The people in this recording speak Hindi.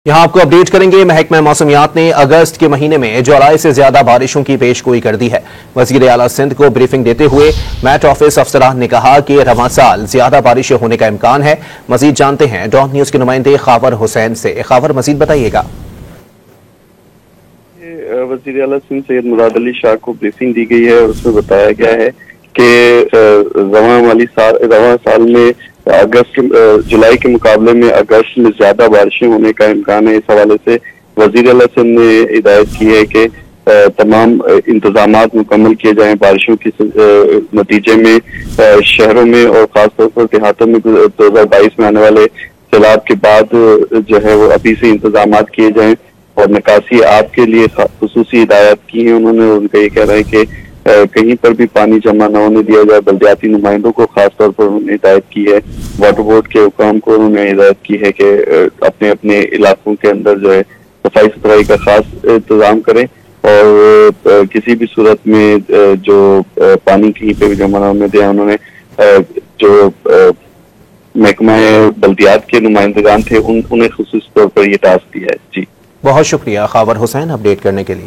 यहाँ आपको अपडेट करेंगे। महकमा मौसमियात ने अगस्त के महीने में जुलाई से ज्यादा बारिशों की पेशगोई कर दी है। वजीर आला सिंध को ब्रीफिंग देते हुए मैट ऑफिस अफसरान ने कहा कि रवां साल ज्यादा बारिशें होने का इम्कान है। मजीद जानते हैं डॉन न्यूज के नुमाइंदे खावर हुसैन से। खावर, मजीद बताइएगा। वजीर आला सिंध सैयद मुराद अली शाह को ब्रीफिंग दी गई है और उसमें बताया गया है कि रवां साल में जुलाई के मुकाबले में अगस्त में ज्यादा बारिशें होने का इम्कान है। इस हवाले से वजीर आला सिंध ने हिदायत की है कि तमाम इंतजामात मुकम्मल किए जाएं। बारिशों के नतीजे में शहरों में और खासतौर पर देहातों में 2022 में आने वाले सैलाब के बाद जो है वो अभी से इंतजामात किए जाएं और निकासी आपके लिए खुसूसी हिदायत की है उन्होंने। उनका ये कह रहा है कि कहीं पर भी पानी जमा न होने दिया जाए। बल्दियाती नुमाइंदों को खासतौर पर उन्होंने हिदायत की है, वाटर बोर्ड के हुकाम को उन्होंने हिदायत की है कि अपने अपने इलाकों के अंदर जो है सफाई सुथराई का खास इंतजाम करें और किसी भी सूरत में जो पानी कहीं पे भी जमा न होने दिया। उन्होंने जो महकमा बल्दियात के नुमाइंदगान थे उन्हें खुसूसी तौर पर ये टास्क दिया है। जी, बहुत शुक्रिया खावर हुसैन अपडेट करने के लिए।